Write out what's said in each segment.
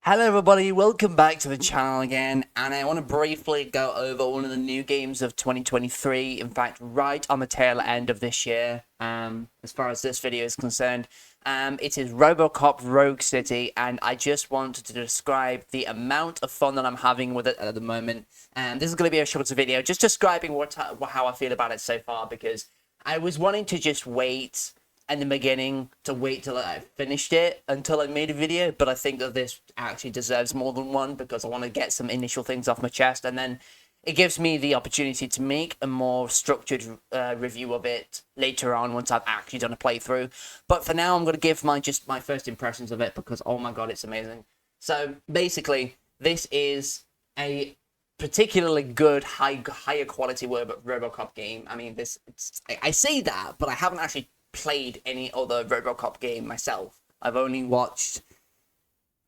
Hello everybody, welcome back to the channel again, and I want to briefly go over one of the new games of 2023, in fact right on the tail end of this year, as far as this video is concerned. It is Robocop Rogue City, and I just wanted to describe the amount of fun that I'm having with it at the moment. This is going to be a shorter video, just describing how I feel about it so far, because I was wanting to just wait in the beginning to wait till I finished it until I made a video, but I think that this actually deserves more than one because I want to get some initial things off my chest, and then it gives me the opportunity to make a more structured review of it later on once I've actually done a playthrough. But for now, I'm going to give my first impressions of it because, oh my god, it's amazing. So basically, this is a particularly good, higher quality Robocop game. I mean, I say that, but I haven't actually played any other Robocop game myself. I've only watched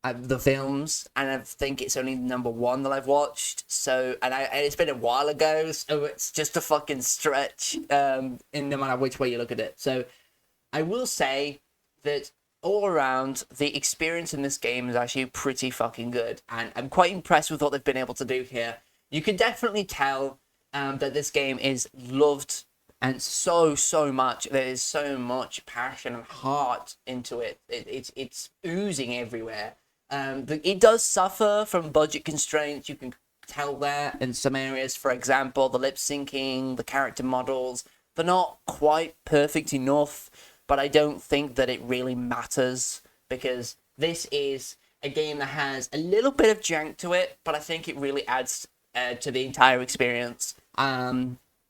the films, and I think it's only number one that I've watched. So, and it's been a while ago, so it's just a fucking stretch. In no matter which way you look at it. So, I will say that all around, the experience in this game is actually pretty fucking good, and I'm quite impressed with what they've been able to do here. You can definitely tell that this game is loved and so much. There is so much passion and heart into it. It's oozing everywhere. It does suffer from budget constraints. You can tell that in some areas. For example, the lip syncing, the character models, they're not quite perfect enough, but I don't think that it really matters because this is a game that has a little bit of jank to it, but I think it really adds to the entire experience.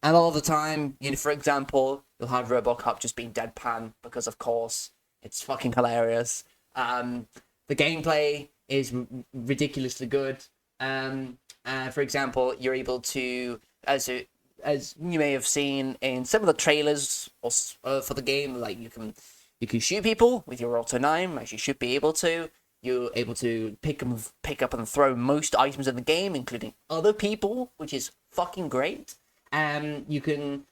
And all the time, for example, you'll have Robocop just being deadpan because, of course, it's fucking hilarious. The gameplay is ridiculously good. For example, you're able to, as you may have seen in some of the trailers for the game, like you can shoot people with your Auto 9, as you should be able to. You're able to pick up and throw most items in the game, including other people, which is fucking great. You can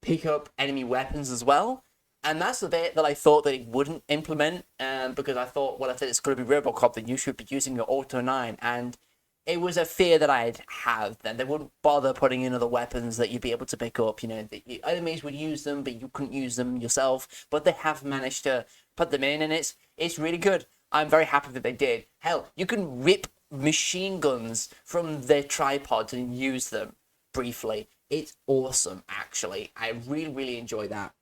pick up enemy weapons as well. And that's the bit that I thought that it wouldn't implement, because I thought, well, if it's going to be Robocop, then you should be using your Auto 9. And it was a fear that I'd have, then they wouldn't bother putting in other weapons that you'd be able to pick up. The enemies would use them, but you couldn't use them yourself. But they have managed to put them in, and it's really good. I'm very happy that they did. Hell, you can rip machine guns from their tripods and use them briefly. It's awesome, actually. I really enjoy that.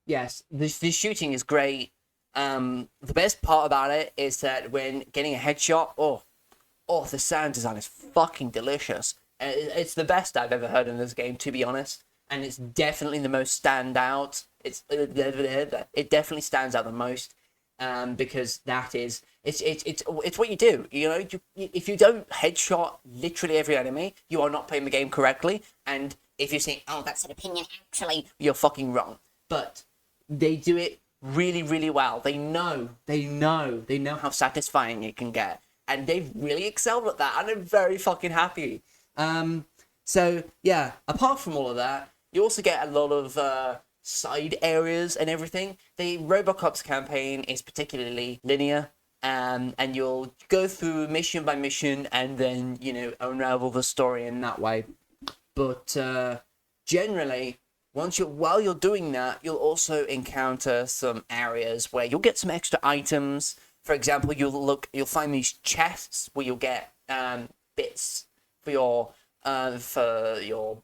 Yes, the shooting is great. The best part about it is that when getting a headshot, the sound design is fucking delicious. It's the best I've ever heard in this game, to be honest, and it's definitely the most standout. It definitely stands out the most, because it's what you do. If you don't headshot literally every enemy, you are not playing the game correctly. And if you say, "Oh, that's an opinion," actually, you're fucking wrong. But they do it really well. They know how satisfying it can get, and they've really excelled at that. And I'm very fucking happy. So yeah, apart from all of that, you also get a lot of side areas and everything. The Robocop's campaign is particularly linear, and you'll go through mission by mission and then, unravel the story in that way. But generally, while you're doing that, you'll also encounter some areas where you'll get some extra items. For example, you'll find these chests where you'll get bits for your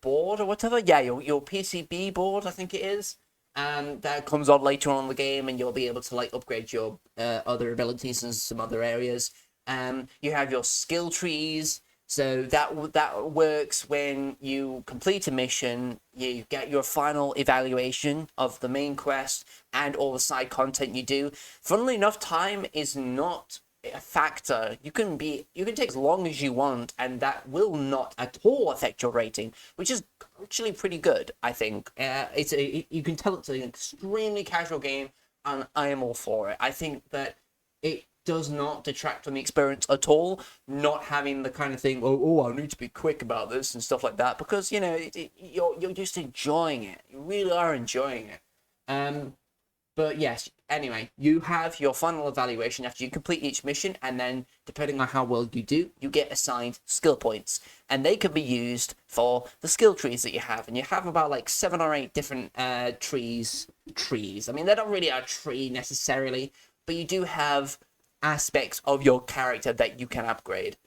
board or whatever. Yeah, your PCB board, I think it is. That comes on later on in the game, and you'll be able to upgrade your other abilities in some other areas. You have your skill trees. So that works when you complete a mission, you get your final evaluation of the main quest and all the side content you do. Funnily enough, time is not a factor. You can take as long as you want, and that will not at all affect your rating, which is actually pretty good, I think. You can tell it's an extremely casual game, and I am all for it. I think that it does not detract from the experience at all, not having the kind of thing, I need to be quick about this and stuff like that, because, you're just enjoying it. You really are enjoying it. But yes, anyway, you have your final evaluation after you complete each mission, and then depending on how well you do, you get assigned skill points, and they can be used for the skill trees that you have. And you have about like 7 or 8 different trees. I mean, they're not really a tree necessarily, but you do have aspects of your character that you can upgrade.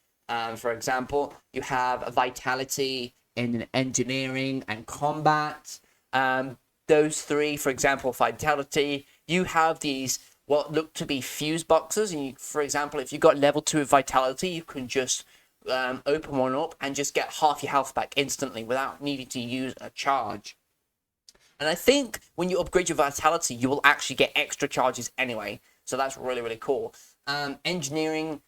For example, you have vitality in engineering and combat. Those three, for example, vitality, you have these what look to be fuse boxes. And you, for example, if you got level 2 of vitality, you can just open one up and just get half your health back instantly without needing to use a charge. And I think when you upgrade your vitality, you will actually get extra charges anyway. So that's really, really cool. Engineering,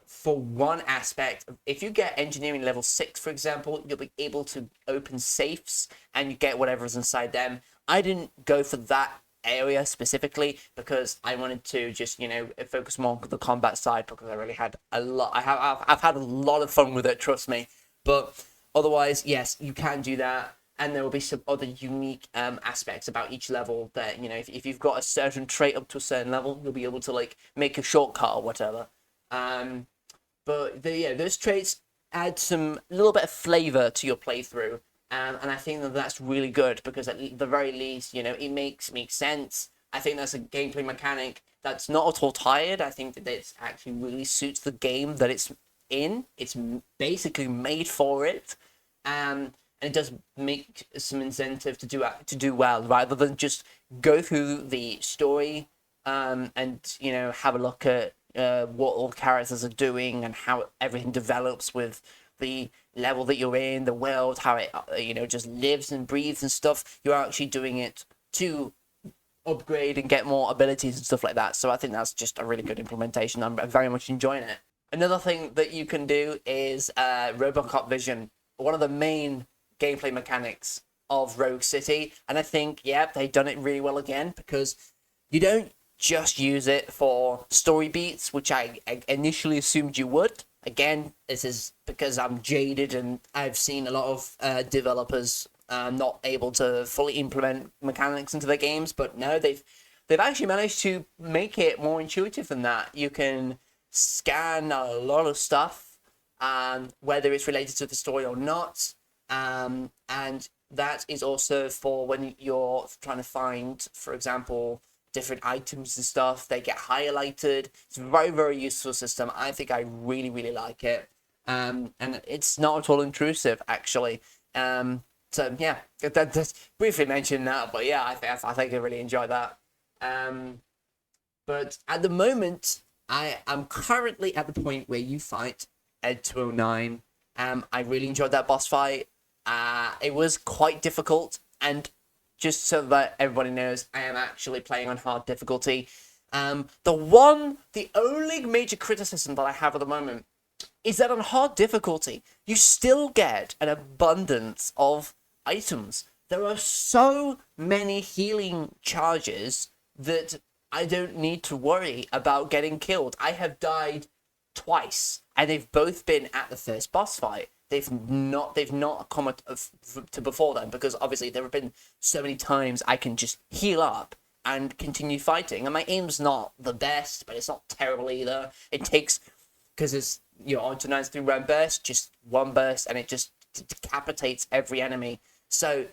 for one aspect, if you get engineering level 6, for example, you'll be able to open safes and you get whatever's inside them. I didn't go for that area specifically because I wanted to just, focus more on the combat side because I really had a lot. I've had a lot of fun with it, trust me. But otherwise, yes, you can do that. And there will be some other unique aspects about each level that, if you've got a certain trait up to a certain level, you'll be able to like make a shortcut or whatever. But those traits add some little bit of flavor to your playthrough, and I think that that's really good because at the very least, it makes sense. I think that's a gameplay mechanic that's not at all tired. I think that it actually really suits the game that it's in. It's basically made for it, and it does make some incentive to do well rather than just go through the story, and have a look at what all the characters are doing and how everything develops with the level that you're in, the world, how it just lives and breathes and stuff. You're actually doing it to upgrade and get more abilities and stuff like that. So I think that's just a really good implementation. I'm very much enjoying it. Another thing that you can do is Robocop vision, one of the main gameplay mechanics of Rogue City, and I think they've done it really well again because you don't just use it for story beats, which I initially assumed you would. Again, this is because I'm jaded and I've seen a lot of developers not able to fully implement mechanics into their games, but no, they've actually managed to make it more intuitive than that. You can scan a lot of stuff, whether it's related to the story or not, and that is also for when you're trying to find, for example, different items and stuff. They get highlighted. It's a very, very useful system. I think I really, really like it. And it's not at all intrusive, actually. So yeah, that's briefly mentioned that, but yeah, I think I really enjoy that. But at the moment, I am currently at the point where you fight Ed 209. I really enjoyed that boss fight. It was quite difficult, and just so that everybody knows, I am actually playing on hard difficulty. The only major criticism that I have at the moment is that on hard difficulty, you still get an abundance of items. There are so many healing charges that I don't need to worry about getting killed. I have died twice, and they've both been at the first boss fight. They've not come to before then, because obviously there have been so many times I can just heal up and continue fighting. And my aim's not the best, but it's not terrible either. It takes, because it's on to 93 round burst, just one burst, and it just decapitates every enemy. So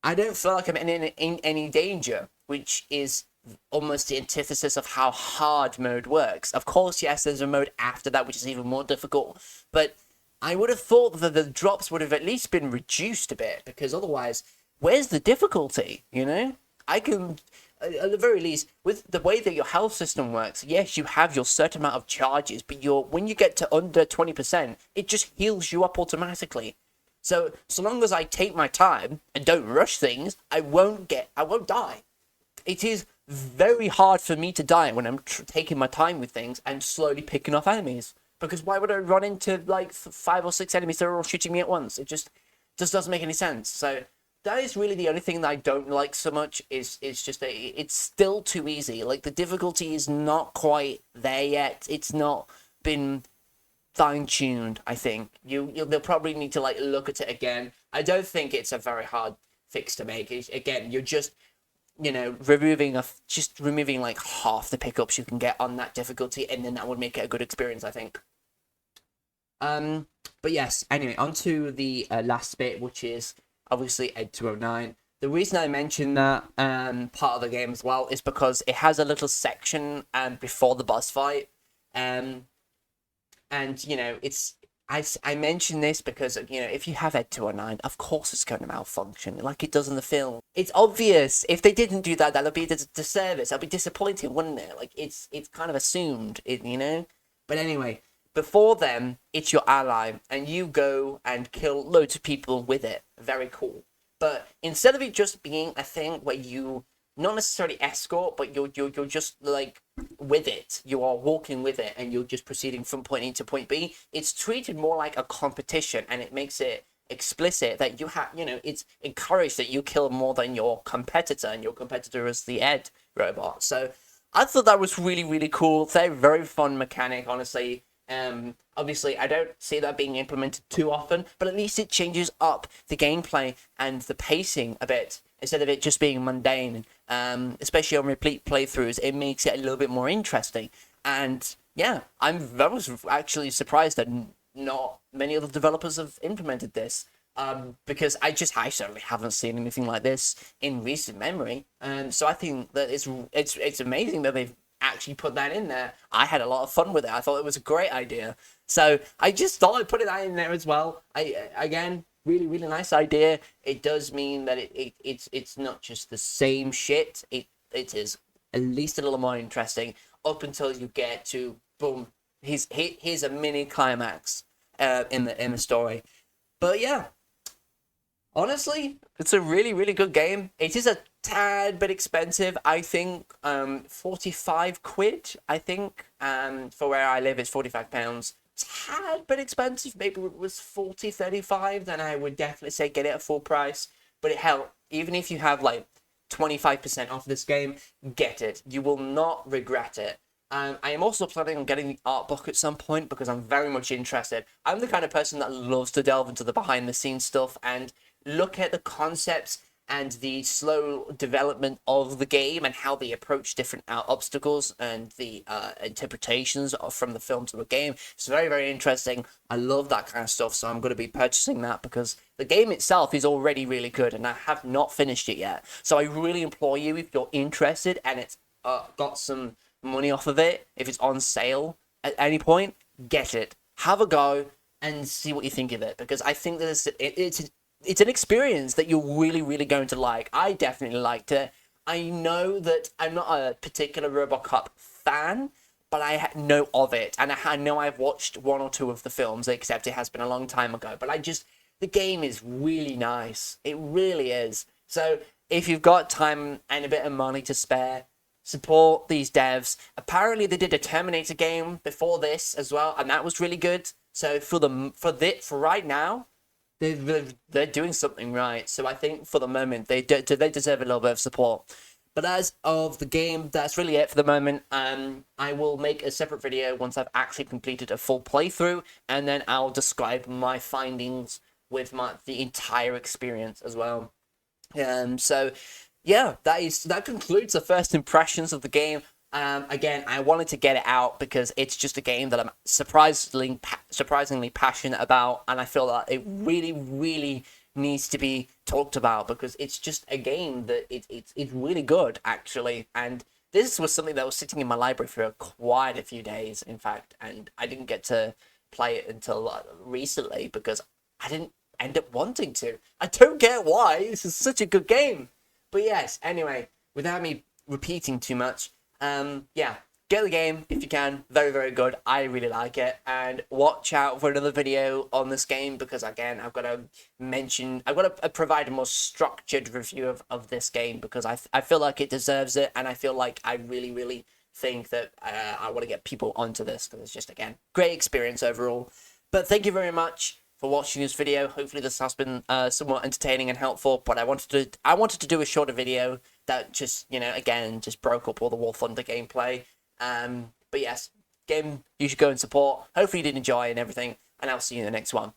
I don't feel like I'm in any danger, which is almost the antithesis of how hard mode works. Of course, yes, there's a mode after that which is even more difficult, but I would have thought that the drops would have at least been reduced a bit, because otherwise, where's the difficulty, I can, at the very least, with the way that your health system works, yes, you have your certain amount of charges, but when you get to under 20%, it just heals you up automatically. So long as I take my time and don't rush things, I won't die. It is very hard for me to die when I'm taking my time with things and slowly picking off enemies. Because why would I run into like 5 or 6 enemies that are all shooting me at once? It just doesn't make any sense. So that is really the only thing that I don't like so much. Is just that it's still too easy. Like, the difficulty is not quite there yet. It's not been fine-tuned, I think. They'll probably need to like look at it again. I don't think it's a very hard fix to make. Again, you're just you know, just removing like half the pickups you can get on that difficulty, and then that would make it a good experience, I think. But yes, anyway, on to the last bit, which is obviously Ed 209. The reason I mentioned that part of the game as well is because it has a little section before the boss fight. And, you know, I mention this because, you know, if you have Ed 209, of course it's going to malfunction, like it does in the film. It's obvious. If they didn't do that, that would be a disservice. That'd be disappointing, wouldn't it? Like, it's kind of assumed, you know? But anyway, before them, it's your ally, and you go and kill loads of people with it. Very cool. But instead of it just being a thing where you not necessarily escort, but you're just like with it. You are walking with it, and you're just proceeding from point A to point B. It's treated more like a competition, and it makes it explicit that you have, you know, it's encouraged that you kill more than your competitor, and your competitor is the Ed robot. So I thought that was really, really cool. Very, very fun mechanic, honestly. Obviously, I don't see that being implemented too often, but at least it changes up the gameplay and the pacing a bit instead of it just being mundane. Especially on repeat playthroughs, it makes it a little bit more interesting. And yeah, I was actually surprised that not many other developers have implemented this. Because I certainly haven't seen anything like this in recent memory. So I think that it's amazing that they've actually put that in there. I had a lot of fun with it. I thought it was a great idea. So I just thought I'd put that in there as well. Again, really, really nice idea. It does mean that it's not just the same shit. It is at least a little more interesting up until you get to boom. Here's a mini climax in the story. But yeah, honestly, it's a really, really good game. It is a tad bit expensive, I think. 45 quid, I think. For where I live, it's £45. Tad bit expensive. Maybe it was 40, 35, then I would definitely say get it at full price. But it helped. Even if you have like 25% off this game, get it. You will not regret it. I am also planning on getting the art book at some point because I'm very much interested. I'm the kind of person that loves to delve into the behind the scenes stuff and look at the concepts and the slow development of the game and how they approach different obstacles and the interpretations from the film to the game. It's very, very interesting. I love that kind of stuff, so I'm going to be purchasing that because the game itself is already really good and I have not finished it yet. So I really implore you, if you're interested and it's got some money off of it, if it's on sale at any point, get it. Have a go and see what you think of it, because I think that it's an experience that you're really, really going to like. I definitely liked it. I know that I'm not a particular Robocop fan, but I know of it, and I know I've watched one or two of the films, except it has been a long time ago. But the game is really nice. It really is. So if you've got time and a bit of money to spare, support these devs. Apparently they did a Terminator game before this as well, and that was really good. So for right now, they're doing something right. So I think for the moment they deserve a little bit of support. But as of the game, that's really it for the moment. I will make a separate video once I've actually completed a full playthrough, and then I'll describe my findings with the entire experience as well. So yeah, that concludes the first impressions of the game. Again, I wanted to get it out because it's just a game that I'm surprisingly passionate about, and I feel that it really, really needs to be talked about because it's just a game that it's really good, actually. And this was something that was sitting in my library for quite a few days, in fact, and I didn't get to play it until recently because I didn't end up wanting to. I don't get why. This is such a good game. But yes, anyway, without me repeating too much, yeah, get the game if you can. Very, very good. I really like it. And watch out for another video on this game because, again, I've got to provide a more structured review of this game because I feel like it deserves it, and I feel like I really, really think that I want to get people onto this because it's just, again, great experience overall. But thank you very much for watching this video. Hopefully this has been somewhat entertaining and helpful, but I wanted to do a shorter video that just, again, just broke up all the War Thunder gameplay. But yes, game you should go and support. Hopefully you did enjoy and everything, and I'll see you in the next one.